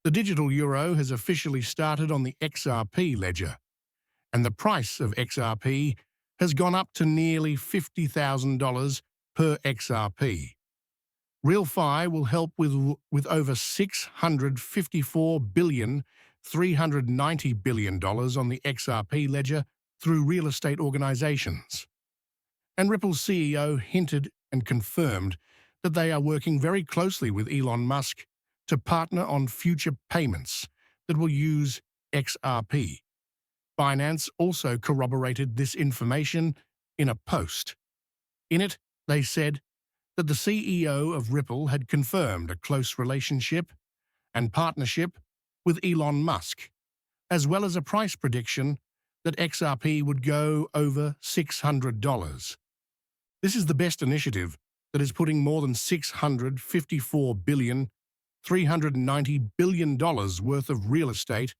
The digital euro has officially started on the Xrp ledger, and the price of Xrp has gone up to nearly $50,000 per Xrp. RealFi will help with over $654 billion, $390 billion on the Xrp ledger through real estate organizations. And Ripple's CEO hinted and confirmed that they are working very closely with Elon Musk to partner on future payments that will use Xrp. Binance also corroborated this information in a post. In it, they said that the CEO of Ripple had confirmed a close relationship and partnership with Elon Musk, as well as a price prediction that Xrp would go over $600. This is the best initiative that is putting more than $654 billion, $390 billion worth of real estate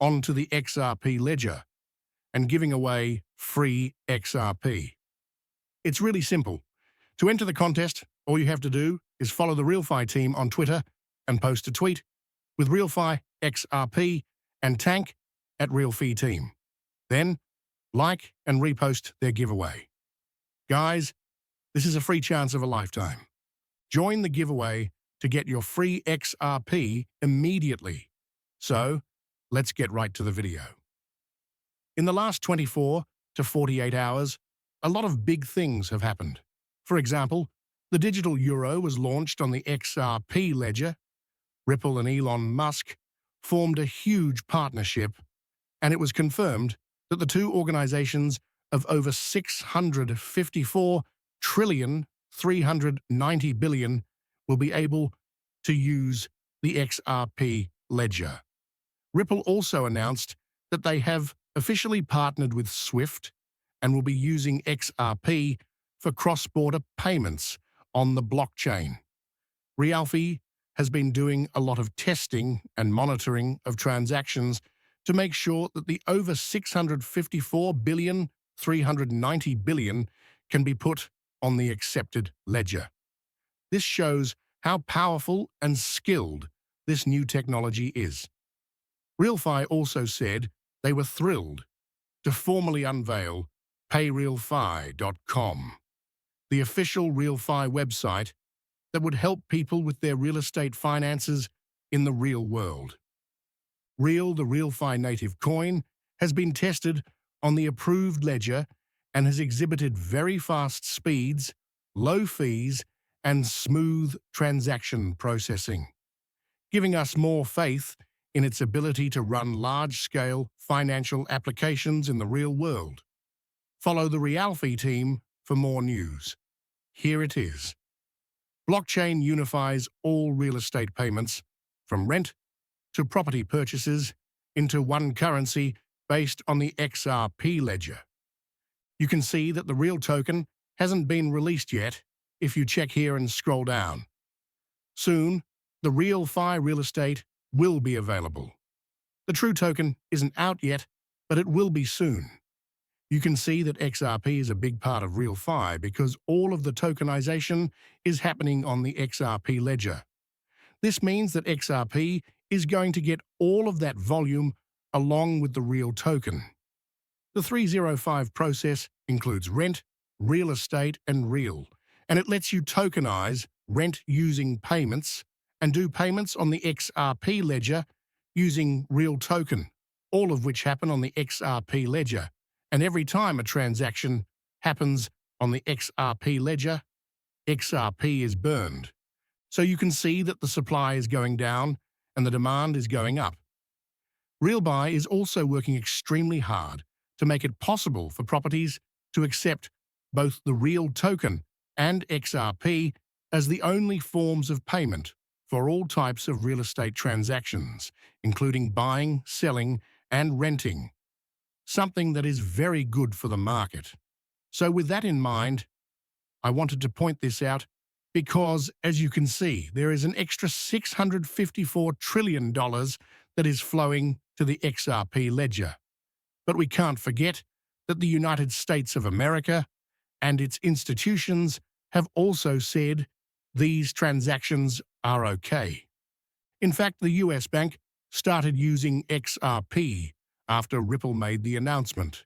onto the Xrp ledger and giving away free Xrp. It's really simple. To enter the contest, all you have to do is follow the RealFi team on Twitter and post a tweet with RealFi XRP and tank at RealFi team. Then, like and repost their giveaway. Guys, this is a free chance of a lifetime. Join the giveaway to get your free XRP immediately. So, let's get right to the video. In the last 24 to 48 hours, a lot of big things have happened. For example, the digital euro was launched on the Xrp ledger. Ripple and Elon Musk formed a huge partnership, and it was confirmed that the two organizations of over $654 trillion, $390 billion will be able to use the Xrp ledger. Ripple also announced that they have officially partnered with Swift and will be using Xrp for cross-border payments on the blockchain. RealFi has been doing a lot of testing and monitoring of transactions to make sure that the over $654 billion, $390 billion can be put on the accepted ledger. This shows how powerful and skilled this new technology is. RealFi also said they were thrilled to formally unveil payrealfi.com, the official RealFi website that would help people with their real estate finances in the real world. The RealFi native coin, has been tested on the approved ledger and has exhibited very fast speeds, low fees, and smooth transaction processing, giving us more faith in its ability to run large-scale financial applications in the real world. Follow the RealFi team for more news. Here it is. Blockchain unifies all real estate payments, from rent to property purchases, into one currency based on the Xrp ledger. You can see that the real token hasn't been released yet if you check here and scroll down. Soon, the RealFi real estate will be available. The true token isn't out yet, but it will be soon. You can see that Xrp is a big part of RealFi because all of the tokenization is happening on the Xrp ledger. This means that Xrp is going to get all of that volume along with the real token. The 305 process includes rent, real estate, and real, and it lets you tokenize rent using payments and do payments on the Xrp ledger using real token, all of which happen on the Xrp ledger. And every time a transaction happens on the Xrp ledger, Xrp is burned. So you can see that the supply is going down and the demand is going up. RealBuy is also working extremely hard to make it possible for properties to accept both the real token and Xrp as the only forms of payment for all types of real estate transactions, including buying, selling, and renting. Something that is very good for the market. So with that in mind, I wanted to point this out because, as you can see, there is an extra $654 trillion that is flowing to the Xrp ledger. But we can't forget that the United States of America and its institutions have also said these transactions are okay. In fact, the US bank started using XRP after Ripple made the announcement.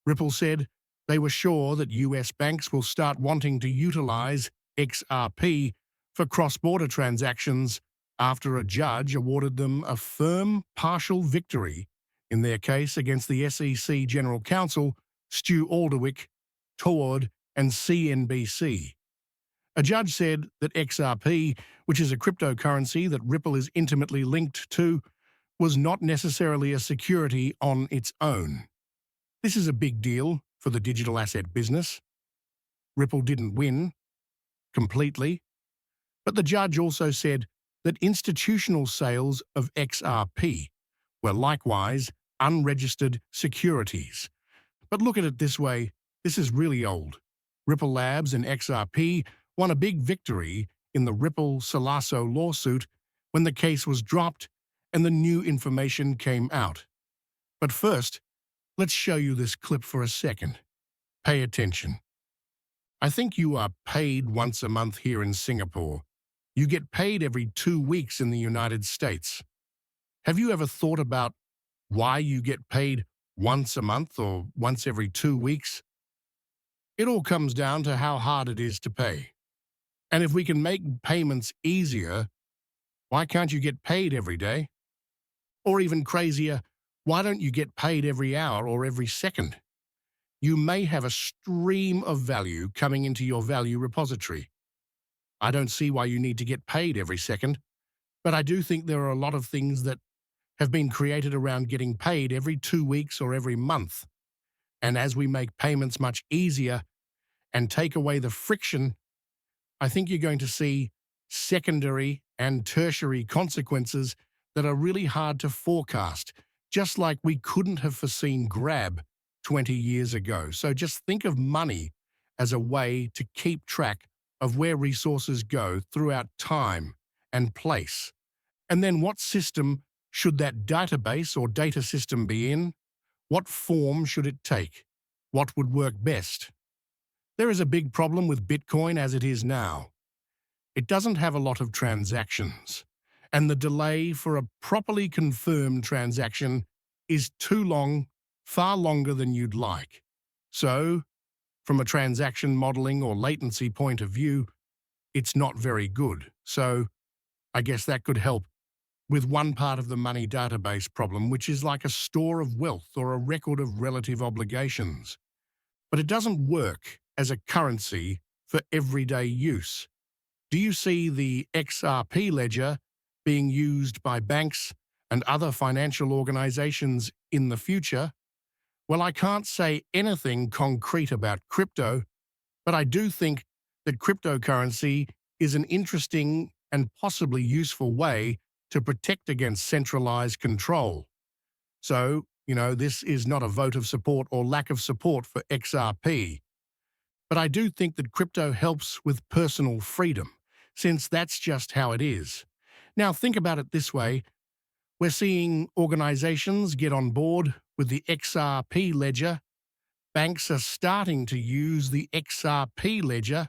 Ripple said they were sure that US banks will start wanting to utilize XRP for cross-border transactions after a judge awarded them a firm partial victory in their case against the SEC General Counsel, Stu Alderwick, Todd, and CNBC. A judge said that XRP, which is a cryptocurrency that Ripple is intimately linked to, was not necessarily a security on its own. This is a big deal for the digital asset business. Ripple didn't win completely, but the judge also said that institutional sales of XRP were likewise unregistered securities. But look at it this way, this is really old. Ripple Labs and XRP won a big victory in the Ripple-Solaso lawsuit when the case was dropped and the new information came out. But first, let's show you this clip for a second. Pay attention. I think you are paid once a month here in Singapore. You get paid every 2 weeks in the United States. Have you ever thought about why you get paid once a month or once every 2 weeks? It all comes down to how hard it is to pay. And if we can make payments easier, why can't you get paid every day? Or even crazier, why don't you get paid every hour or every second? You may have a stream of value coming into your value repository. I don't see why you need to get paid every second, but I do think there are a lot of things that have been created around getting paid every 2 weeks or every month. And as we make payments much easier and take away the friction, I think you're going to see secondary and tertiary consequences that are really hard to forecast, just like we couldn't have foreseen Grab 20 years ago. So just think of money as a way to keep track of where resources go throughout time and place. And then what system should that database or data system be in? What form should it take? What would work best? There is a big problem with Bitcoin as it is now. It doesn't have a lot of transactions, and the delay for a properly confirmed transaction is too long, far longer than you'd like. So, from a transaction modeling or latency point of view, it's not very good. So, I guess that could help with one part of the money database problem, which is like a store of wealth or a record of relative obligations. But it doesn't work as a currency for everyday use. Do you see the XRP ledger being used by banks and other financial organizations in the future? Well, I can't say anything concrete about crypto, but I do think that cryptocurrency is an interesting and possibly useful way to protect against centralized control. So, this is not a vote of support or lack of support for XRP. But I do think that crypto helps with personal freedom, since that's just how it is. Now, think about it this way. We're seeing organizations get on board with the XRP ledger. Banks are starting to use the XRP ledger.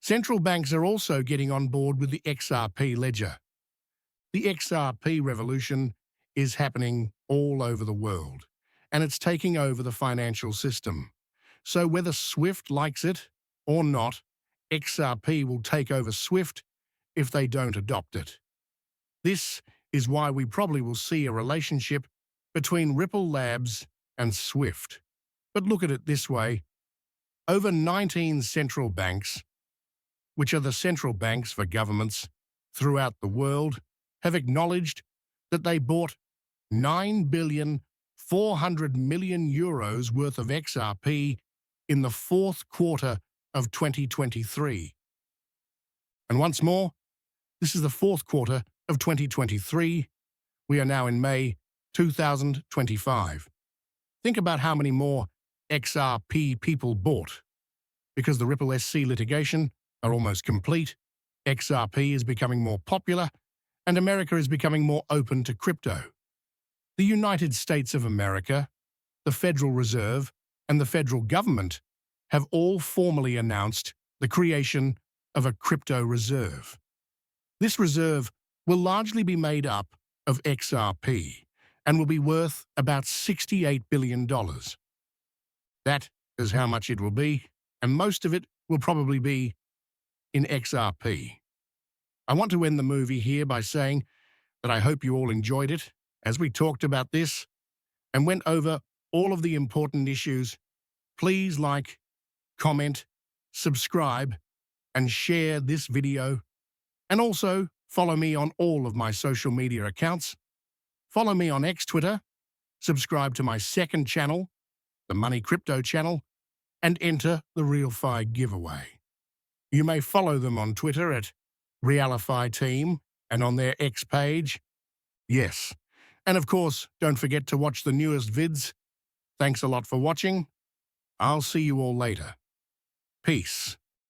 Central banks are also getting on board with the XRP ledger. The XRP revolution is happening all over the world, and it's taking over the financial system. So whether SWIFT likes it or not, XRP will take over SWIFT if they don't adopt it. This is why we probably will see a relationship between Ripple Labs and SWIFT. But look at it this way. Over 19 central banks, which are the central banks for governments throughout the world, have acknowledged that they bought 9,400,000,000 euros worth of XRP in the fourth quarter of 2023. And once more, this is the fourth quarter of 2023. We are now in May 2025. Think about how many more XRP people bought. Because the Ripple SC litigation are almost complete, XRP is becoming more popular, and America is becoming more open to crypto. The United States of America, the Federal Reserve, and the federal government have all formally announced the creation of a crypto reserve. This reserve will largely be made up of XRP and will be worth about $68 billion. That is how much it will be, and most of it will probably be in XRP. I want to end the movie here by saying that I hope you all enjoyed it as we talked about this and went over all of the important issues. Please like, comment, subscribe, and share this video. And also follow me on all of my social media accounts. Follow me on Twitter, subscribe to my second channel, the Money Crypto channel, and enter the RealFi giveaway. You may follow them on Twitter at RealFi Team and on their X page. Yes. And of course, don't forget to watch the newest vids. Thanks a lot for watching. I'll see you all later. Peace.